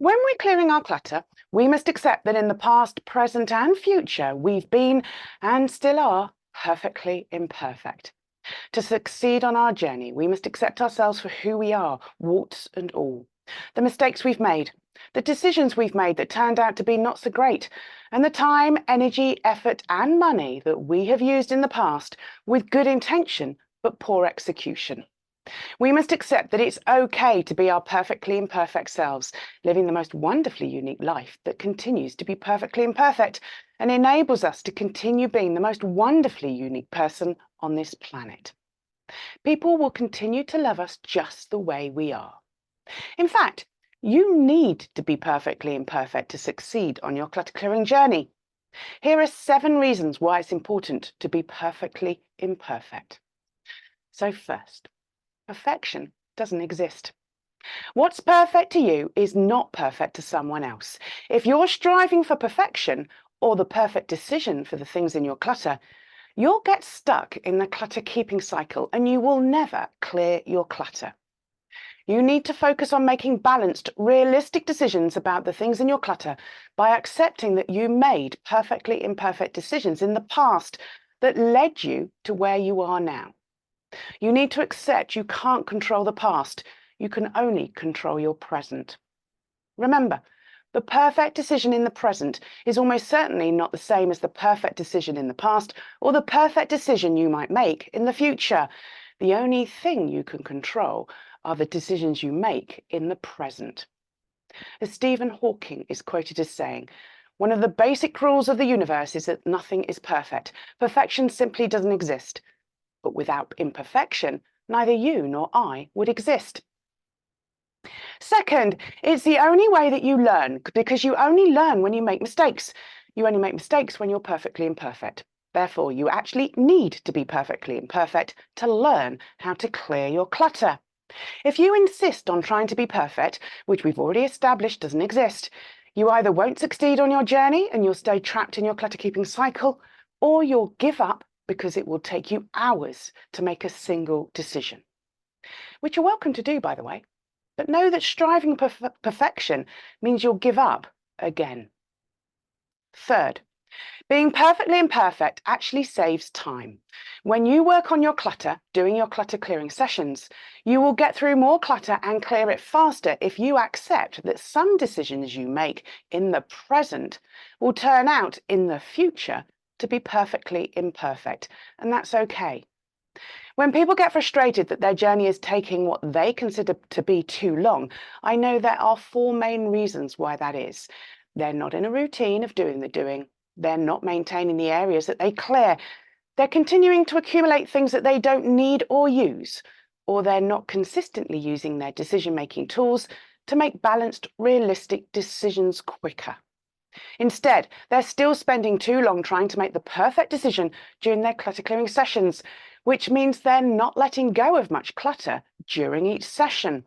When we're clearing our clutter, we must accept that in the past, present, and future, we've been, and still are, perfectly imperfect. To succeed on our journey, we must accept ourselves for who we are, warts and all. The mistakes we've made, the decisions we've made that turned out to be not so great, and the time, energy, effort, and money that we have used in the past with good intention but poor execution. We must accept that it's okay to be our perfectly imperfect selves, living the most wonderfully unique life that continues to be perfectly imperfect and enables us to continue being the most wonderfully unique person on this planet. People will continue to love us just the way we are. In fact, you need to be perfectly imperfect to succeed on your clutter clearing journey. Here are 7 reasons why it's important to be perfectly imperfect. So first, perfection doesn't exist. What's perfect to you is not perfect to someone else. If you're striving for perfection or the perfect decision for the things in your clutter, you'll get stuck in the clutter keeping cycle and you will never clear your clutter. You need to focus on making balanced, realistic decisions about the things in your clutter by accepting that you made perfectly imperfect decisions in the past that led you to where you are now. You need to accept you can't control the past. You can only control your present. Remember, the perfect decision in the present is almost certainly not the same as the perfect decision in the past or the perfect decision you might make in the future. The only thing you can control are the decisions you make in the present. As Stephen Hawking is quoted as saying, "One of the basic rules of the universe is that nothing is perfect. Perfection simply doesn't exist. But without imperfection, neither you nor I would exist." Second, it's the only way that you learn, because you only learn when you make mistakes. You only make mistakes when you're perfectly imperfect. Therefore, you actually need to be perfectly imperfect to learn how to clear your clutter. If you insist on trying to be perfect, which we've already established doesn't exist, you either won't succeed on your journey and you'll stay trapped in your clutter-keeping cycle, or you'll give up because it will take you hours to make a single decision. Which you're welcome to do, by the way. But know that striving for perfection means you'll give up again. Third, being perfectly imperfect actually saves time. When you work on your clutter, doing your clutter clearing sessions, you will get through more clutter and clear it faster if you accept that some decisions you make in the present will turn out in the future to be perfectly imperfect, and that's okay. When people get frustrated that their journey is taking what they consider to be too long, I know there are 4 main reasons why that is. They're not in a routine of doing the doing. They're not maintaining the areas that they clear. They're continuing to accumulate things that they don't need or use, or they're not consistently using their decision-making tools to make balanced, realistic decisions quicker. Instead, they're still spending too long trying to make the perfect decision during their clutter clearing sessions, which means they're not letting go of much clutter during each session.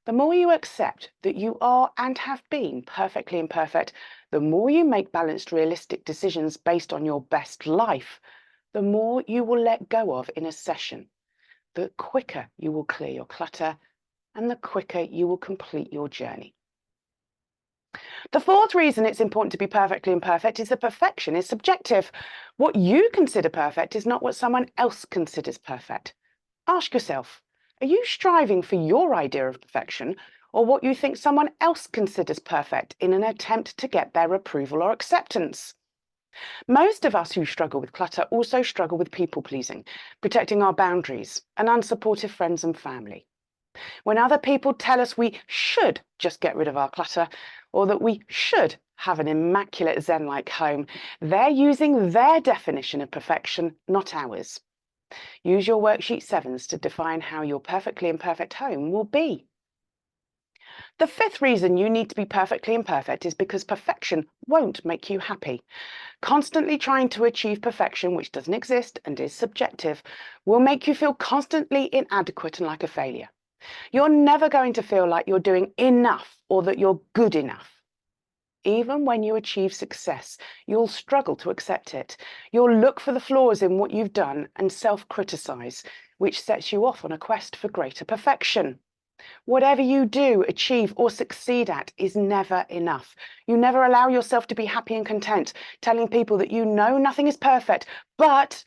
The more you accept that you are and have been perfectly imperfect, the more you make balanced, realistic decisions based on your best life, the more you will let go of in a session, the quicker you will clear your clutter, and the quicker you will complete your journey. The 4th reason it's important to be perfectly imperfect is that perfection is subjective. What you consider perfect is not what someone else considers perfect. Ask yourself, are you striving for your idea of perfection or what you think someone else considers perfect in an attempt to get their approval or acceptance? Most of us who struggle with clutter also struggle with people-pleasing, protecting our boundaries, and unsupportive friends and family. When other people tell us we should just get rid of our clutter, or that we should have an immaculate Zen-like home, they're using their definition of perfection, not ours. Use your worksheet 7s to define how your perfectly imperfect home will be. The 5th reason you need to be perfectly imperfect is because perfection won't make you happy. Constantly trying to achieve perfection, which doesn't exist and is subjective, will make you feel constantly inadequate and like a failure. You're never going to feel like you're doing enough or that you're good enough. Even when you achieve success, you'll struggle to accept it. You'll look for the flaws in what you've done and self-criticize, which sets you off on a quest for greater perfection. Whatever you do, achieve, or succeed at is never enough. You never allow yourself to be happy and content, telling people that you know nothing is perfect, but,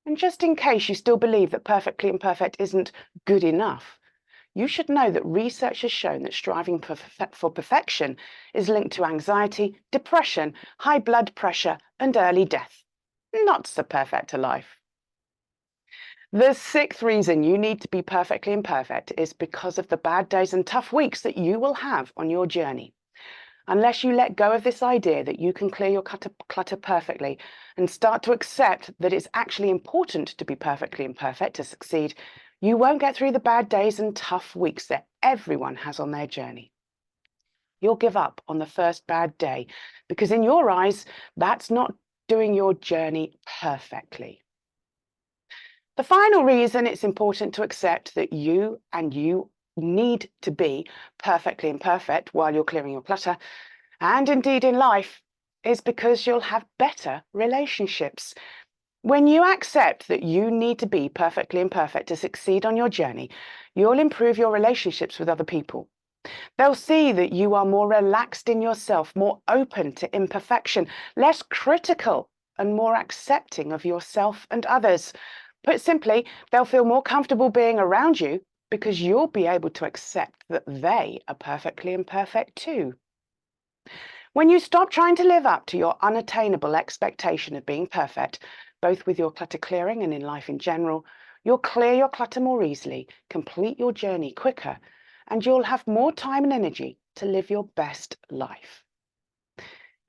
and just in case you still believe that perfectly imperfect isn't good enough, you should know that research has shown that striving for perfection is linked to anxiety, depression, high blood pressure, and early death. Not so perfect a life. The sixth reason you need to be perfectly imperfect is because of the bad days and tough weeks that you will have on your journey. Unless you let go of this idea that you can clear your clutter perfectly and start to accept that it's actually important to be perfectly imperfect to succeed, you won't get through the bad days and tough weeks that everyone has on their journey. You'll give up on the first bad day because in your eyes, that's not doing your journey perfectly. The final reason it's important to accept that you need to be perfectly imperfect while you're clearing your clutter, and indeed in life, is because you'll have better relationships. When you accept that you need to be perfectly imperfect to succeed on your journey, you'll improve your relationships with other people. They'll see that you are more relaxed in yourself, more open to imperfection, less critical, and more accepting of yourself and others. Put simply, they'll feel more comfortable being around you because you'll be able to accept that they are perfectly imperfect too. When you stop trying to live up to your unattainable expectation of being perfect, both with your clutter clearing and in life in general, you'll clear your clutter more easily, complete your journey quicker, and you'll have more time and energy to live your best life.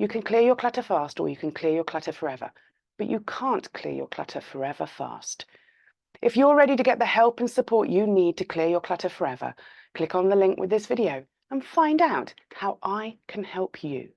You can clear your clutter fast or you can clear your clutter forever, but you can't clear your clutter forever fast. If you're ready to get the help and support you need to clear your clutter forever, click on the link with this video and find out how I can help you.